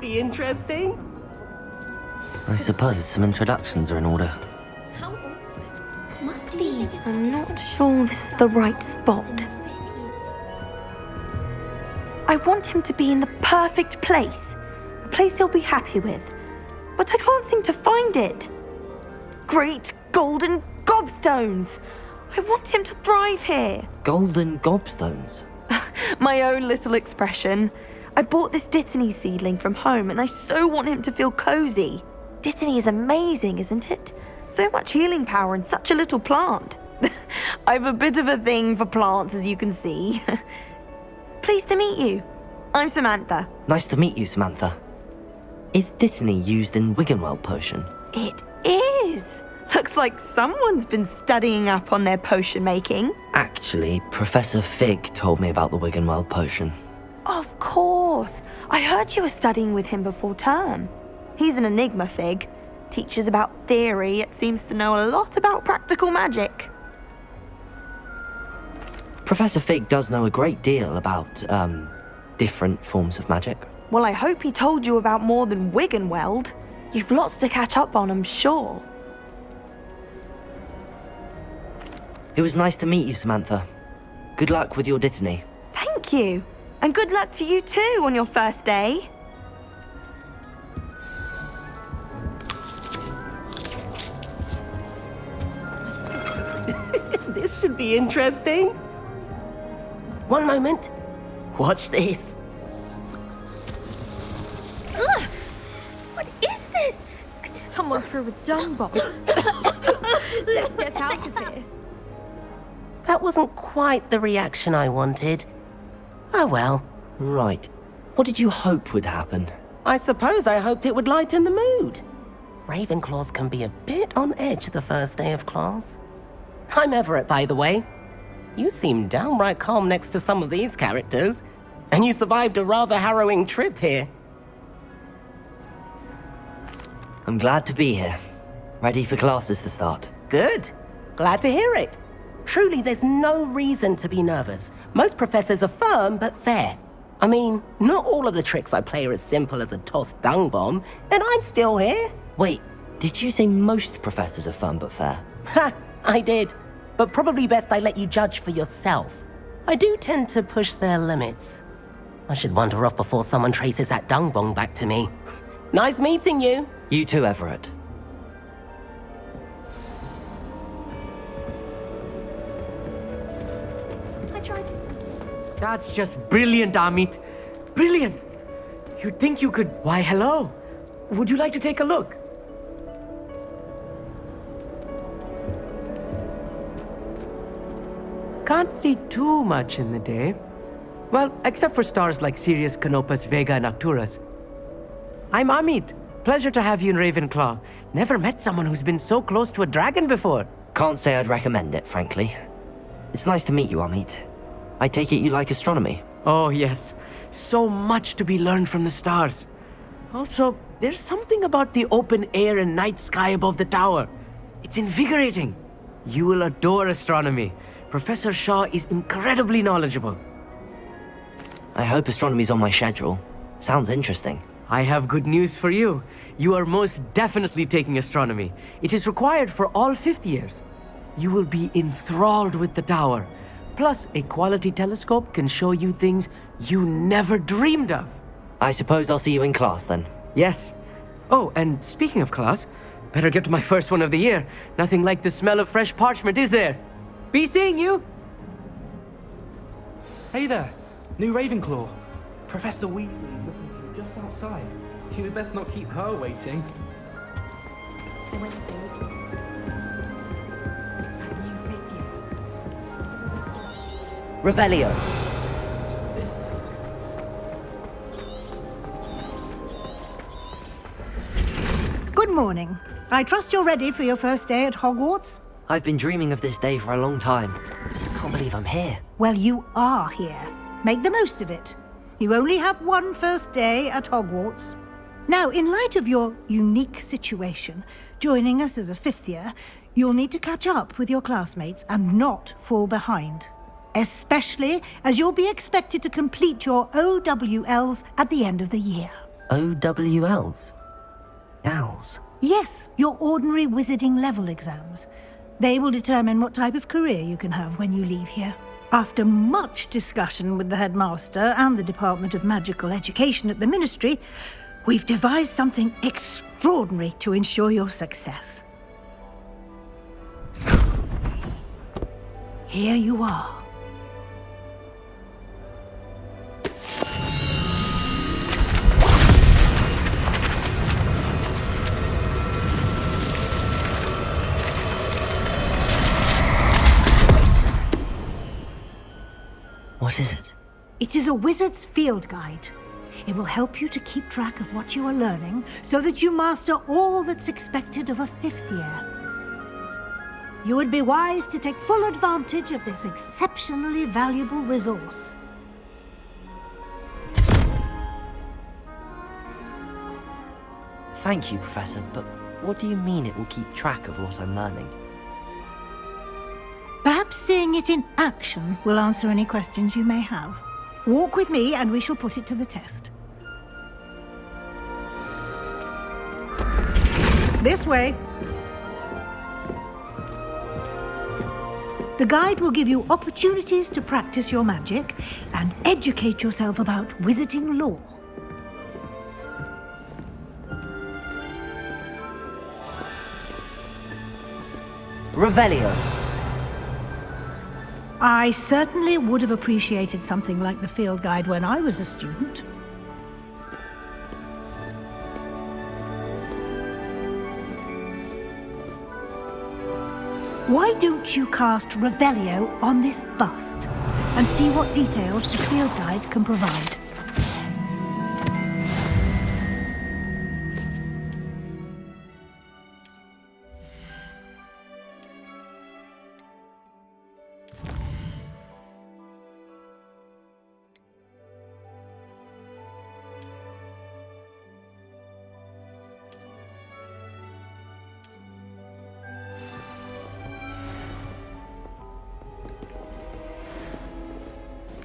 be interesting. I suppose some introductions are in order. How awkward. Must be. I'm not sure this is the right spot. I want him to be in the perfect place. A place he'll be happy with. But I can't seem to find it. Great golden gobstones! I want him to thrive here. Golden gobstones? My own little expression. I bought this Dittany seedling from home and I so want him to feel cozy. Dittany is amazing, isn't it? So much healing power in such a little plant. I've a bit of a thing for plants, as you can see. Pleased to meet you. I'm Samantha. Nice to meet you, Samantha. Is Dittany used in Wiggenweld potion? It is. Looks like someone's been studying up on their potion making. Actually, Professor Fig told me about the Wiggenweld potion. Of course. I heard you were studying with him before term. He's an enigma, Fig. Teaches about theory, yet seems to know a lot about practical magic. Professor Fig does know a great deal about, different forms of magic. Well, I hope he told you about more than Wiggenweld. You've lots to catch up on, I'm sure. It was nice to meet you, Samantha. Good luck with your Dittany. Thank you. And good luck to you too on your first day. This should be interesting. One moment. Watch this. Ugh! What is this? Someone threw a dung bomb. Let's get out of here. That wasn't quite the reaction I wanted. Oh well. Right. What did you hope would happen? I suppose I hoped it would lighten the mood. Ravenclaws can be a bit on edge the first day of class. I'm Everett, by the way. You seem downright calm next to some of these characters, and you survived a rather harrowing trip here. I'm glad to be here. Ready for classes to start. Good. Glad to hear it. Truly, there's no reason to be nervous. Most professors are firm but fair. I mean, not all of the tricks I play are as simple as a tossed dung bomb, and I'm still here. Wait, did you say most professors are fun but fair? Ha, I did. But probably best I let you judge for yourself. I do tend to push their limits. I should wander off before someone traces that dung bomb back to me. Nice meeting you. You too, Everett. I tried. That's just brilliant, Amit. Brilliant! You'd think you could... Why, hello. Would you like to take a look? Can't see too much in the day. Well, except for stars like Sirius, Canopus, Vega, and Arcturus. I'm Amit. Pleasure to have you in Ravenclaw. Never met someone who's been so close to a dragon before. Can't say I'd recommend it, frankly. It's nice to meet you, Amit. I take it you like astronomy. Oh, yes. So much to be learned from the stars. Also, there's something about the open air and night sky above the tower. It's invigorating. You will adore astronomy. Professor Shaw is incredibly knowledgeable. I hope astronomy's on my schedule. Sounds interesting. I have good news for you. You are most definitely taking astronomy. It is required for all fifth years. You will be enthralled with the tower. Plus, a quality telescope can show you things you never dreamed of. I suppose I'll see you in class then. Yes. Oh, and speaking of class, better get to my first one of the year. Nothing like the smell of fresh parchment, is there? Be seeing you! Hey there, new Ravenclaw. Professor Weasley is looking for you just outside. You'd best not keep her waiting. I went there. It's that new figure. Revelio. Good morning. I trust you're ready for your first day at Hogwarts? I've been dreaming of this day for a long time. Can't believe I'm here. Well, you are here. Make the most of it. You only have one first day at Hogwarts. Now, in light of your unique situation, joining us as a fifth year, you'll need to catch up with your classmates and not fall behind. Especially as you'll be expected to complete your OWLs at the end of the year. OWLs? Gals? Yes, your ordinary wizarding level exams. They will determine what type of career you can have when you leave here. After much discussion with the headmaster and the Department of Magical Education at the Ministry, we've devised something extraordinary to ensure your success. Here you are. What is it? It is a wizard's field guide. It will help you to keep track of what you are learning so that you master all that's expected of a 5th year. You would be wise to take full advantage of this exceptionally valuable resource. Thank you, Professor, but what do you mean it will keep track of what I'm learning? Perhaps seeing it in action will answer any questions you may have. Walk with me and we shall put it to the test. This way. The guide will give you opportunities to practice your magic and educate yourself about wizarding lore. Revelio! I certainly would have appreciated something like the field guide when I was a student. Why don't you cast Revelio on this bust and see what details the field guide can provide?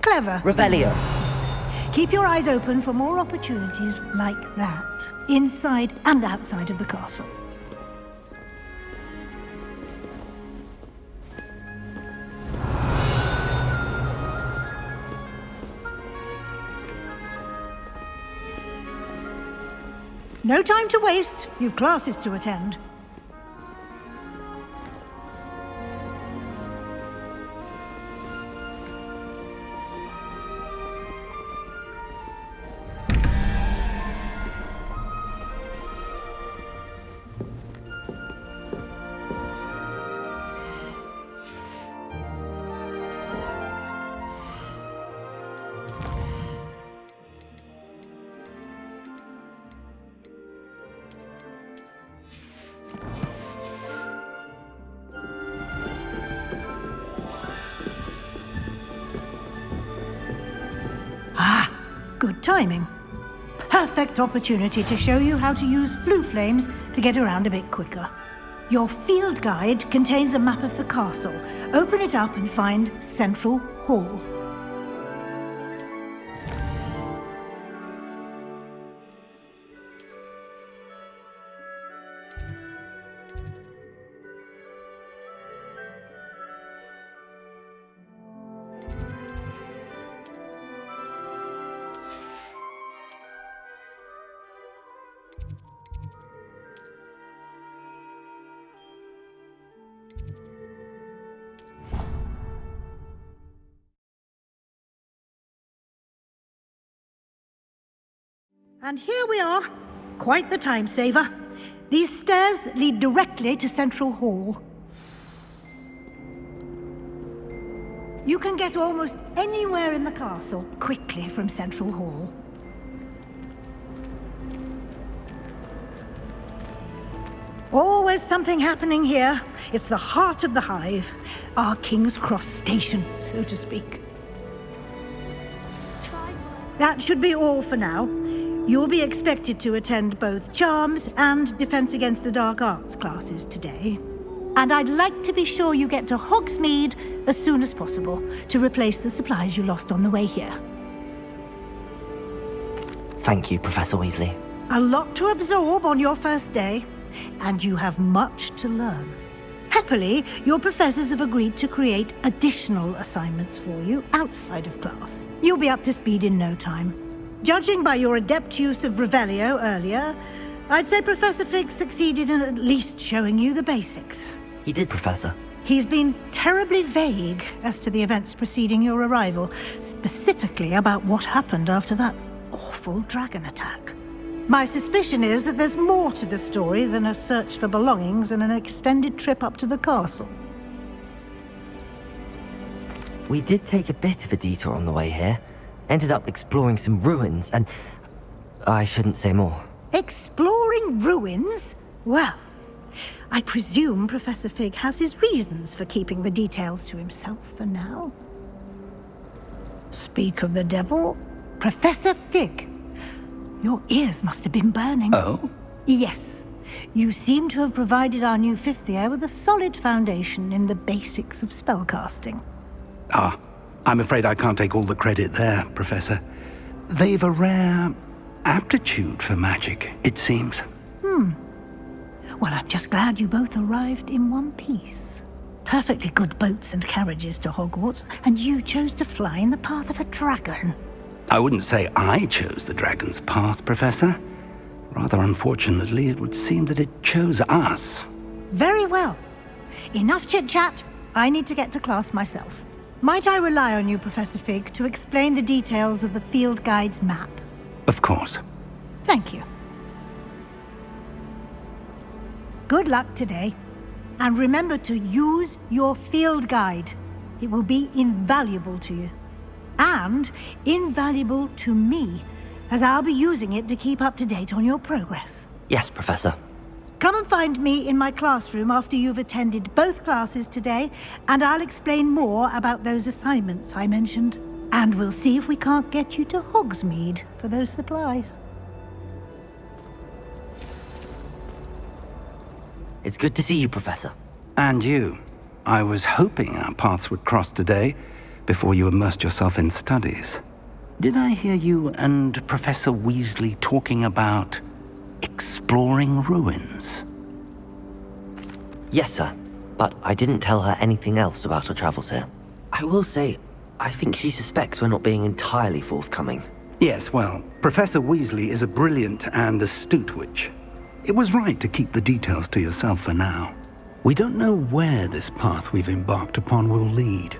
Clever. Revelio! Keep your eyes open for more opportunities like that, inside and outside of the castle. No time to waste. You've classes to attend. Good timing. Perfect opportunity to show you how to use flue flames to get around a bit quicker. Your field guide contains a map of the castle. Open it up and find Central Hall. And here we are. Quite the time saver. These stairs lead directly to Central Hall. You can get almost anywhere in the castle quickly from Central Hall. Always something happening here. It's the heart of the hive. Our King's Cross station, so to speak. That should be all for now. You'll be expected to attend both Charms and Defense Against the Dark Arts classes today. And I'd like to be sure you get to Hogsmeade as soon as possible to replace the supplies you lost on the way here. Thank you, Professor Weasley. A lot to absorb on your first day, and you have much to learn. Happily, your professors have agreed to create additional assignments for you outside of class. You'll be up to speed in no time. Judging by your adept use of Revelio earlier, I'd say Professor Fig succeeded in at least showing you the basics. He did, Professor. He's been terribly vague as to the events preceding your arrival, specifically about what happened after that awful dragon attack. My suspicion is that there's more to the story than a search for belongings and an extended trip up to the castle. We did take a bit of a detour on the way here. Ended up exploring some ruins and... I shouldn't say more. Exploring ruins? Well, I presume Professor Fig has his reasons for keeping the details to himself for now. Speak of the devil, Professor Fig. Your ears must have been burning. Oh? Yes. You seem to have provided our new fifth year with a solid foundation in the basics of spellcasting. Ah, I'm afraid I can't take all the credit there, Professor. They've a rare aptitude for magic, it seems. Well, I'm just glad you both arrived in one piece. Perfectly good boats and carriages to Hogwarts, and you chose to fly in the path of a dragon. I wouldn't say I chose the dragon's path, Professor. Rather unfortunately, it would seem that it chose us. Very well. Enough chit-chat. I need to get to class myself. Might I rely on you, Professor Fig, to explain the details of the field guide's map? Of course. Thank you. Good luck today. And remember to use your field guide. It will be invaluable to you. And invaluable to me, as I'll be using it to keep up to date on your progress. Yes, Professor. Come and find me in my classroom after you've attended both classes today, and I'll explain more about those assignments I mentioned. And we'll see if we can't get you to Hogsmeade for those supplies. It's good to see you, Professor. And you. I was hoping our paths would cross today, before you immersed yourself in studies. Did I hear you and Professor Weasley talking about exploring ruins? Yes, sir. But I didn't tell her anything else about her travels here. I will say, I think she suspects we're not being entirely forthcoming. Yes, well, Professor Weasley is a brilliant and astute witch. It was right to keep the details to yourself for now. We don't know where this path we've embarked upon will lead.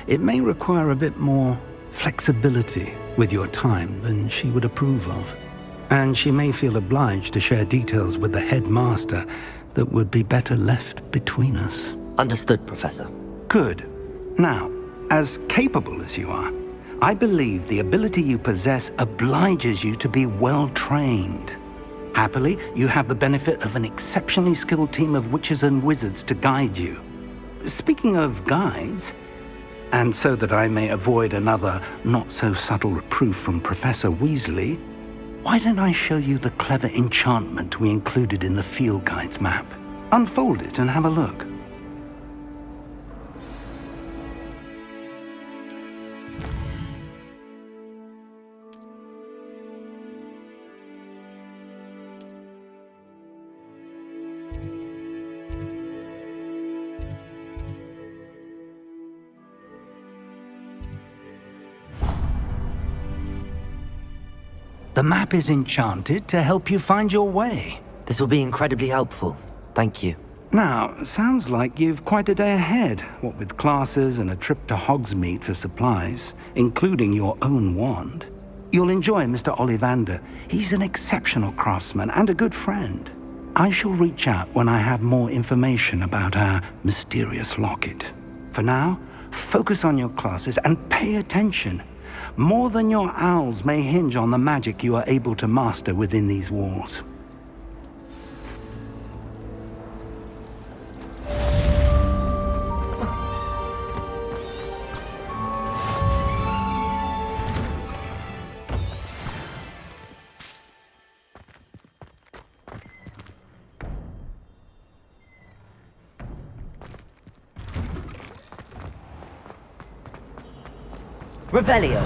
It may require a bit more flexibility with your time than she would approve of. And she may feel obliged to share details with the headmaster that would be better left between us. Understood, Professor. Good. Now, as capable as you are, I believe the ability you possess obliges you to be well trained. Happily, you have the benefit of an exceptionally skilled team of witches and wizards to guide you. Speaking of guides, and so that I may avoid another not-so-subtle reproof from Professor Weasley, why don't I show you the clever enchantment we included in the field guide's map? Unfold it and have a look. The map is enchanted to help you find your way. This will be incredibly helpful. Thank you. Now, sounds like you've quite a day ahead, what with classes and a trip to Hogsmeade for supplies, including your own wand. You'll enjoy Mr. Ollivander. He's an exceptional craftsman and a good friend. I shall reach out when I have more information about our mysterious locket. For now, focus on your classes and pay attention. More than your owls may hinge on the magic you are able to master within these walls. Revelio.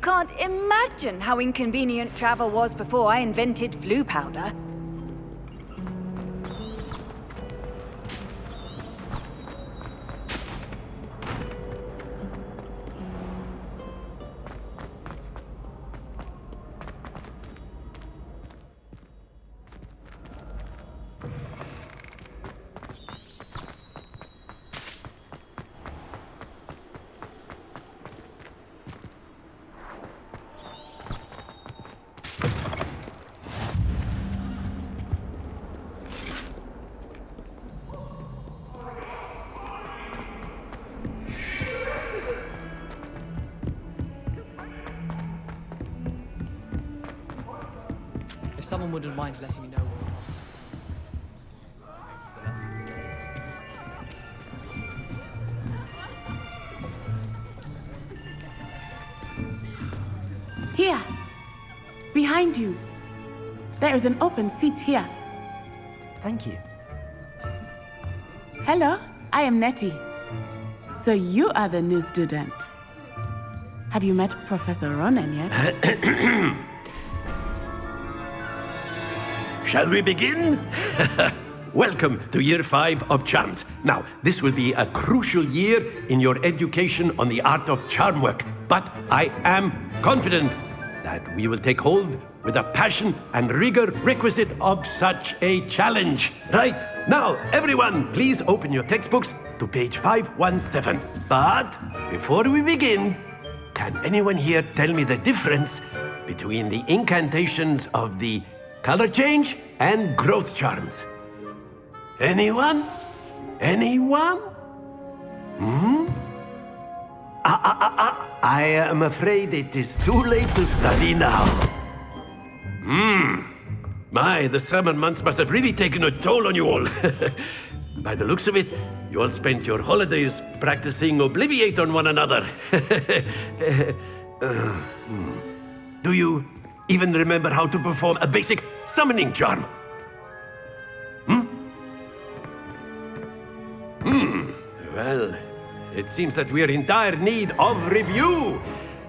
can't imagine how inconvenient travel was before I invented flu powder. If someone wouldn't mind letting me know. Here, behind you. There is an open seat here. Thank you. Hello, I am Nettie. So you are the new student. Have you met Professor Ronan yet? Shall we begin? Welcome to Year 5 of Charms. Now, this will be a crucial year in your education on the art of charm work. But I am confident that we will take hold with the passion and rigor requisite of such a challenge. Right, now, everyone, please open your textbooks to page 517. But before we begin, can anyone here tell me the difference between the incantations of the color change and growth charms? Anyone? Anyone? I am afraid it is too late to study now. My, the summer months must have really taken a toll on you all. By the looks of it, you all spent your holidays practicing Obliviate on one another. Do you even remember how to perform a basic summoning charm? Well, it seems that we are in dire need of review.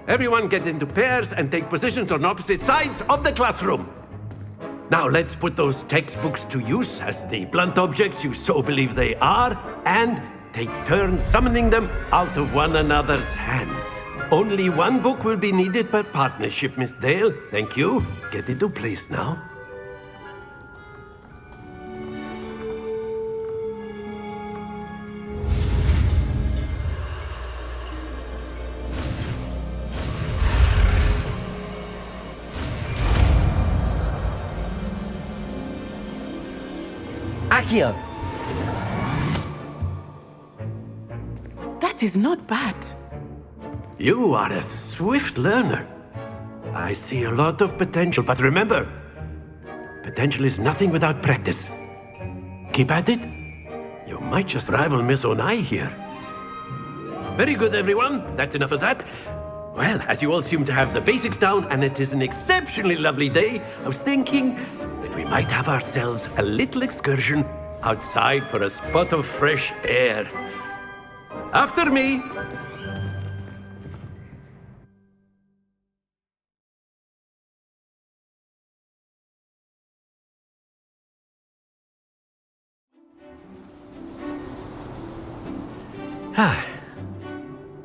Everyone get into pairs and take positions on opposite sides of the classroom. Now let's put those textbooks to use as the blunt objects you so believe they are, and take turns summoning them out of one another's hands. Only one book will be needed per partnership, Miss Dale. Thank you. Get into place now. Accio! That is not bad. You are a swift learner. I see a lot of potential, but remember, potential is nothing without practice. Keep at it. You might just rival Miss Onai here. Very good, everyone. That's enough of that. Well, as you all seem to have the basics down, and it is an exceptionally lovely day, I was thinking that we might have ourselves a little excursion outside for a spot of fresh air. After me.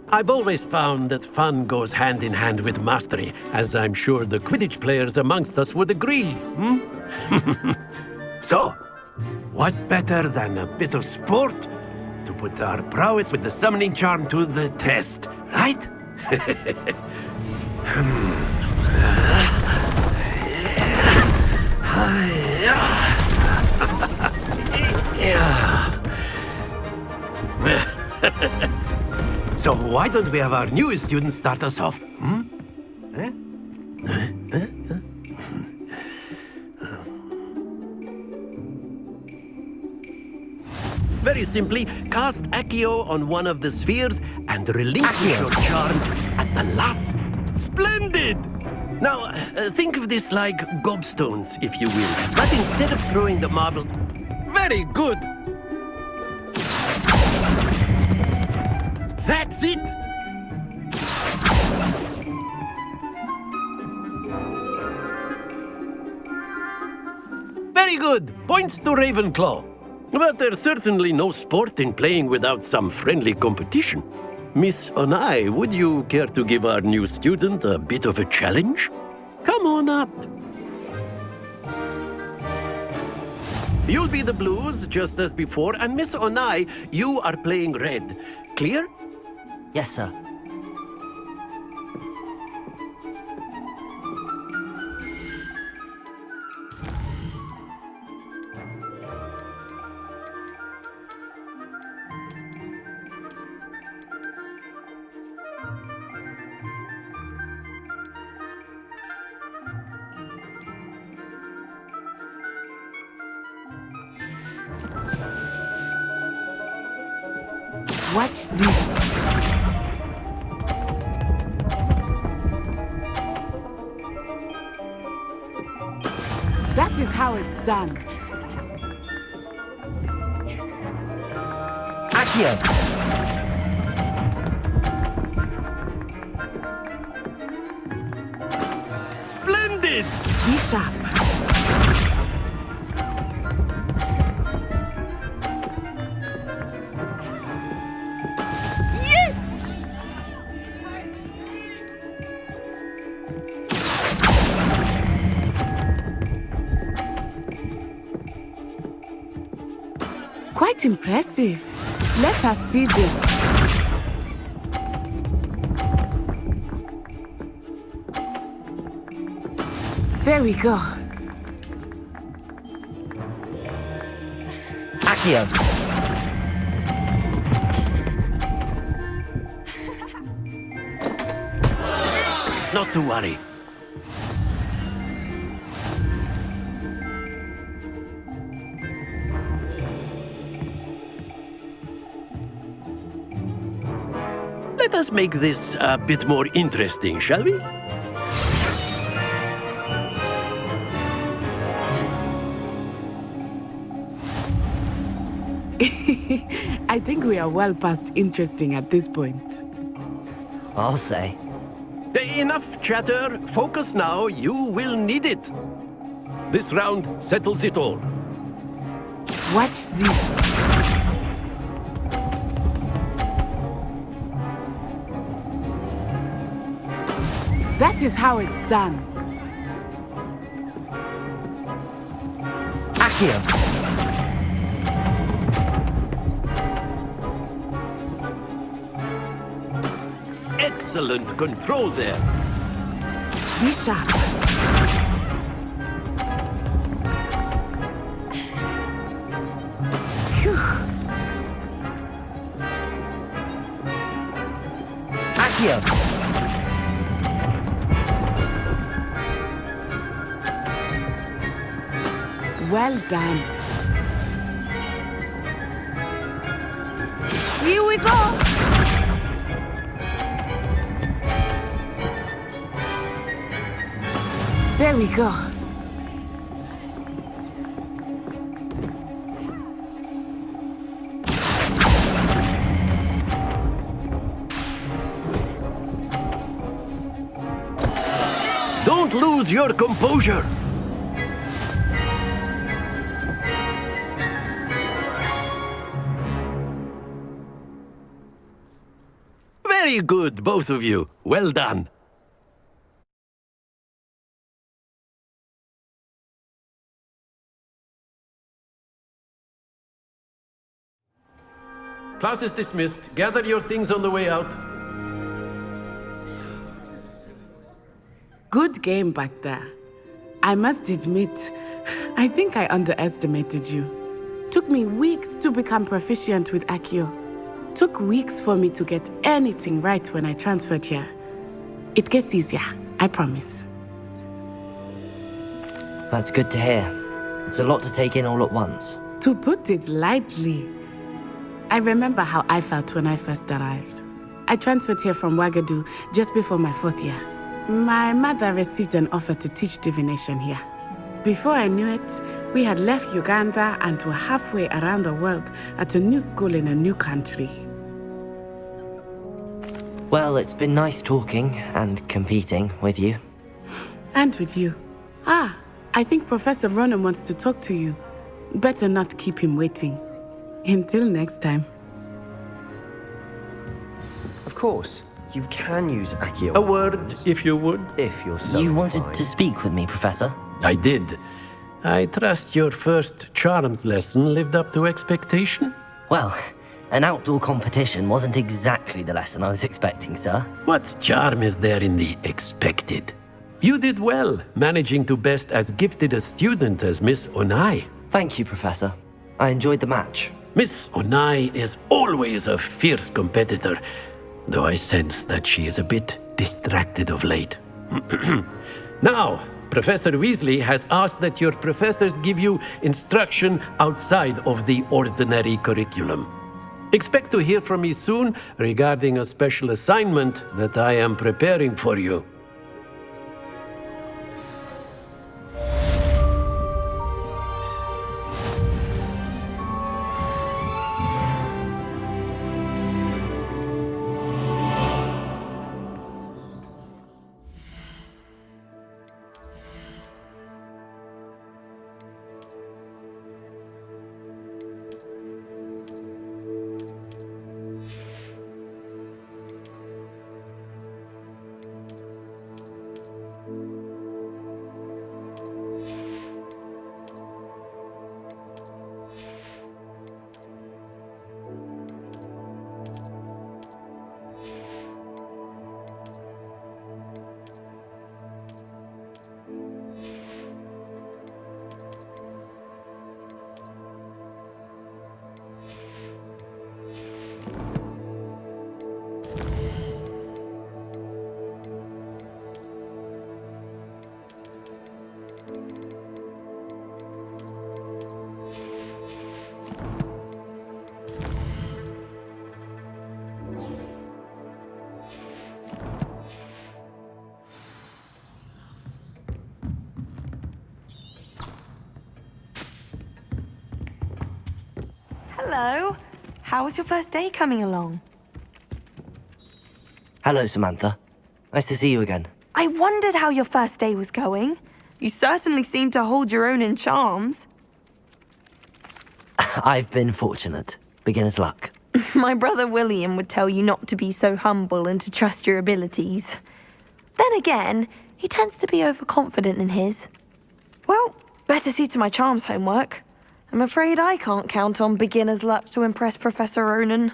I've always found that fun goes hand in hand with mastery, as I'm sure the Quidditch players amongst us would agree. So, what better than a bit of sport to put our prowess with the summoning charm to the test, right? So why don't we have our newest student start us off? Very simply, cast Accio on one of the spheres and relinquish your charm at the last. Splendid! Now, think of this like gobstones, if you will. But instead of throwing the marble... Very good! That's it! Very good. Points to Ravenclaw. But there's certainly no sport in playing without some friendly competition. Miss Onai, would you care to give our new student a bit of a challenge? Come on up. You'll be the blues, just as before, and Miss Onai, you are playing red. Clear? Yes, sir. Watch this. That is how it's done. Accio. Splendid! Bishop. Quite impressive. Let us see this. There we go. Accio. Not to worry. Let us make this a bit more interesting, shall we? I think we are well past interesting at this point. I'll say. Enough chatter. Focus now. You will need it. This round settles it all. Watch this. That is how it's done. Accio. Excellent control there. Bishop. Phew. Accio. Well done. Here we go. There we go. Don't lose your composure. Very good, both of you. Well done. Class is dismissed. Gather your things on the way out. Good game back there. I must admit, I think I underestimated you. Took me weeks to become proficient with Accio. Took weeks for me to get anything right when I transferred here. It gets easier, I promise. That's good to hear. It's a lot to take in all at once. To put it lightly, I remember how I felt when I first arrived. I transferred here from Wagadu just before my 4th year. My mother received an offer to teach divination here. Before I knew it, we had left Uganda and were halfway around the world at a new school in a new country. Well, it's been nice talking and competing with you. And with you. Ah, I think Professor Ronan wants to talk to you. Better not keep him waiting. Until next time. Of course, you can use Accio. A word, if you would. If you're so You wanted inclined. to speak with me, Professor? I did. I trust your first charms lesson lived up to expectation? Well, an outdoor competition wasn't exactly the lesson I was expecting, sir. What charm is there in the expected? You did well, managing to best as gifted a student as Miss Onai. Thank you, Professor. I enjoyed the match. Miss Onai is always a fierce competitor, though I sense that she is a bit distracted of late. Now, Professor Weasley has asked that your professors give you instruction outside of the ordinary curriculum. Expect to hear from me soon regarding a special assignment that I am preparing for you. Hello. How was your first day coming along? Hello, Samantha. Nice to see you again. I wondered how your first day was going. You certainly seem to hold your own in charms. I've been fortunate. Beginner's luck. My brother William would tell you not to be so humble and to trust your abilities. Then again, he tends to be overconfident in his. Well, better see to my charms homework. I'm afraid I can't count on beginner's luck to impress Professor Ronan.